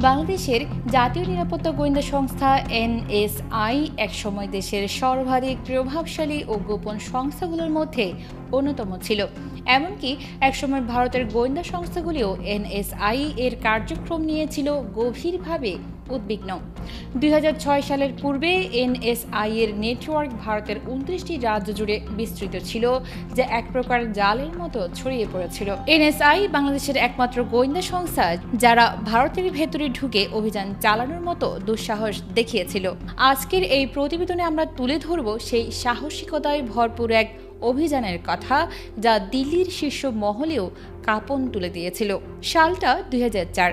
বাংলাদেশের জাতীয় নিরাপত্তা গোয়েন্দা সংস্থা এনএসআই একসময় দেশের সর্বাধিক প্রভাবশালী ও গোপন সংস্থাগুলোর মধ্যে অন্যতম ছিল। এমনকি একসময় ভারতের গোয়েন্দা সংস্থাগুলিও এনএসআই এর কার্যক্রম নিয়ে ছিল গভীরভাবে উদ্বিগ্ন। 2006 সালের পূর্বে এনএসআই এর নেটওয়ার্ক ভারতের 29টি রাজ্য জুড়ে বিস্তৃত ছিল, যা এক প্রকার জালের মতো ছড়িয়ে পড়েছিল। এনএসআই বাংলাদেশের একমাত্র গোয়েন্দা সংস্থা যারা ভারতের ভেতরে ঢুকে অভিযান চালানোর মতো দুঃসাহস দেখিয়েছিল। আজকের এই প্রতিবেদনে আমরা তুলে ধরব সেই সাহসিকতায় ভরপুর এক অভিযানের কথা, যা দিল্লির শীর্ষ মহলেও কাঁপন তুলে দিয়েছিল। সালটা 2004।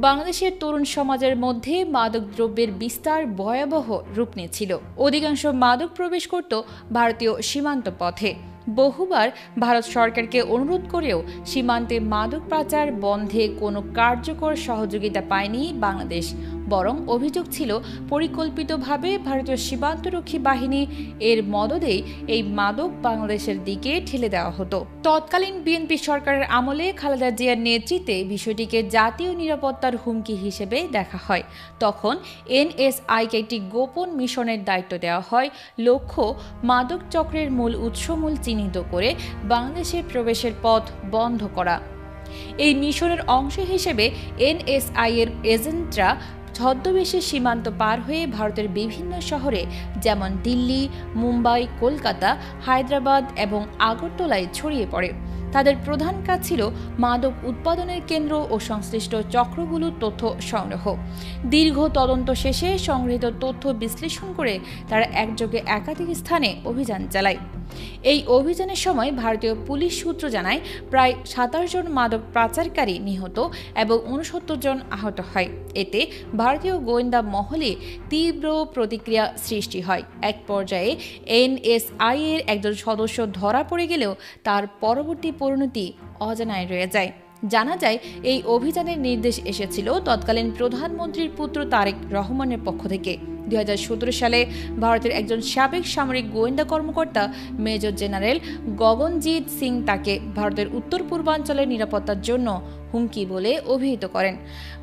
বাংলাদেশের তরুণ সমাজের মধ্যে মাদক দ্রব্যের বিস্তার ভয়াবহ রূপ নিয়েছিল। অধিকাংশ মাদক প্রবেশ করত ভারতীয় সীমান্ত পথে। বহুবার ভারত সরকারকে অনুরোধ করেও সীমান্তে মাদক পাচার বন্ধে কোনো কার্যকর সহযোগিতা পায়নি বাংলাদেশ। বরং অভিযোগ ছিল পরিকল্পিতভাবে ভারতীয় সীমান্তরক্ষী বাহিনী এর মদদেই এই মাদক বাংলাদেশের দিকে ঠেলে দেওয়া হতো। তৎকালীন বিএনপি সরকারের আমলে খালেদা জিয়ার নেতৃত্বে বিষয়টিকে জাতীয় নিরাপত্তার হুমকি হিসেবে দেখা হয়। তখন এনএসআইকে একটি গোপন মিশনের দায়িত্ব দেওয়া হয়, লক্ষ্য মাদক চক্রের মূল উৎসমূল চিহ্নিত করে বাংলাদেশের প্রবেশের পথ বন্ধ করা। এই মিশনের অংশ হিসেবে এনএসআই এর এজেন্টরা ছদ্মবেশে সীমান্ত পার হয়ে ভারতের বিভিন্ন শহরে যেমন দিল্লি, মুম্বাই, কলকাতা, হায়দ্রাবাদ এবং আগরতলায় ছড়িয়ে পড়ে। তাদের প্রধান কাজ ছিল মাদক উৎপাদনের কেন্দ্র ও সংশ্লিষ্ট চক্রগুলোর তথ্য সংগ্রহ। দীর্ঘ তদন্ত শেষে সংগৃহীত তথ্য বিশ্লেষণ করে তারা একযোগে একাধিক স্থানে অভিযান চালায়। এই অভিযানের সময় ভারতীয় পুলিশ সূত্র জানায় প্রায় 27 জন মাদক পাচারকারী নিহত এবং 69 জন আহত হয়। এতে ভারতীয় গোয়েন্দা মহলে তীব্র প্রতিক্রিয়া সৃষ্টি হয়। এক পর্যায়ে এনএসআই এর একজন সদস্য ধরা পড়ে গেলেও তার পরবর্তী পরিণতি অজানায় রয়ে যায়। জানা যায় এই অভিযানের নির্দেশ এসেছিল তৎকালীন প্রধানমন্ত্রীর পুত্র তারেক রহমানের পক্ষ থেকে। 2017 সালে ভারতের একজন সাবেক সামরিক গোয়েন্দা কর্মকর্তা মেজর জেনারেল গগনজিৎ সিং তাকে ভারতের উত্তর পূর্বাঞ্চলের নিরাপত্তার জন্য হুমকি বলে অভিহিত করেন।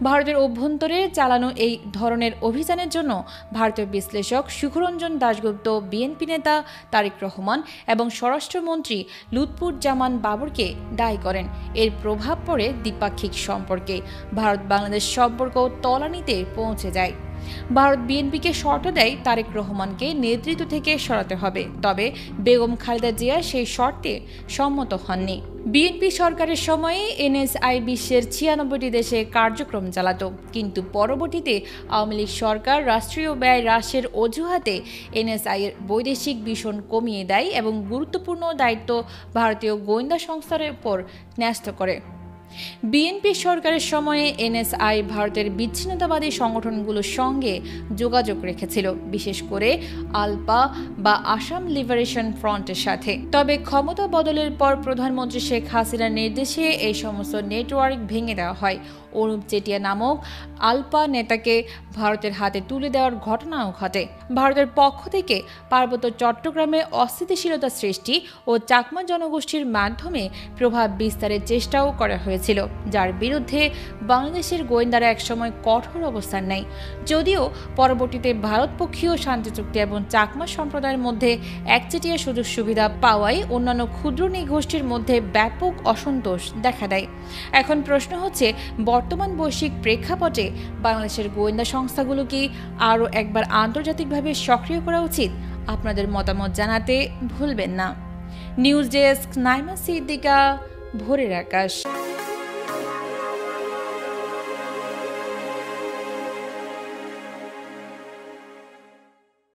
ভারতের অভ্যন্তরে চালানো এই ধরনের অভিযানের জন্য ভারতীয় বিশ্লেষক সুখরঞ্জন দাশগুপ্ত, বিএনপি নেতা তারেক রহমান এবং স্বরাষ্ট্রমন্ত্রী লুৎফুজ্জামান বাবরকে দায়ী করেন। এর প্রভাব পড়ে দ্বিপাক্ষিক সম্পর্কে। ভারত বাংলাদেশ সম্পর্ক তলানিতে পৌঁছে যায়। ভারত বিএনপিকে শর্ত দেয় তারেক রহমানকে নেতৃত্ব থেকে সরাতে হবে, তবে বেগম খালেদা জিয়া সেই শর্তে সম্মত হননি। বিএনপি সরকারের সময়ে এনএসআই বিশ্বের 96টি দেশে কার্যক্রম চালাত, কিন্তু পরবর্তীতে আওয়ামী লীগ সরকার রাষ্ট্রীয় ব্যয় হ্রাসের অজুহাতে এনএসআই এর বৈদেশিক মিশন কমিয়ে দেয় এবং গুরুত্বপূর্ণ দায়িত্ব ভারতীয় গোয়েন্দা সংস্থার উপর ন্যস্ত করে। বিএনপি সরকারের সময়ে এনএসআই ভারতের বিচ্ছিন্নতাবাদী সংগঠনগুলোর সঙ্গে যোগাযোগ রেখেছিল, বিশেষ করে আলপা বা আসাম লিবারেশন ফ্রন্টের সাথে। তবে ক্ষমতা বদলের পর প্রধানমন্ত্রী শেখ হাসিনার নির্দেশে এই সমস্ত নেটওয়ার্ক ভেঙে দেওয়া হয়। অনুপ চেটিয়া নামক আলপা নেতাকে ভারতের হাতে তুলে দেওয়ার ঘটনাও ঘটে। ভারতের পক্ষ থেকে পার্বত্য চট্টগ্রামে অস্থিতিশীলতা সৃষ্টি ও চাকমা জনগোষ্ঠীর মাধ্যমে প্রভাব বিস্তারের চেষ্টাও করা হয়েছিল, যার বিরুদ্ধে বাংলাদেশের গোয়েন্দারা একসময় কঠোর অবস্থান নেয়। যদিও পরবর্তীতে ভারতপক্ষীয় শান্তি চুক্তি এবং চাকমা সম্প্রদায়ের মধ্যে একচেটিয়া সুযোগ সুবিধা পাওয়ায় অন্যান্য ক্ষুদ্র নৃগোষ্ঠীর মধ্যে ব্যাপক অসন্তোষ দেখা দেয়। এখন প্রশ্ন হচ্ছে, বর্তমান বৈশ্বিক প্রেক্ষাপটে বাংলাদেশের গোয়েন্দা সংস্থাগুলো কি আরও একবার আন্তর্জাতিকভাবে সক্রিয় করা উচিত? আপনাদের মতামত জানাতে ভুলবেন না। নিউজ ডেস্ক, নাইমা সিদ্দিকা, ভোরের আকাশ।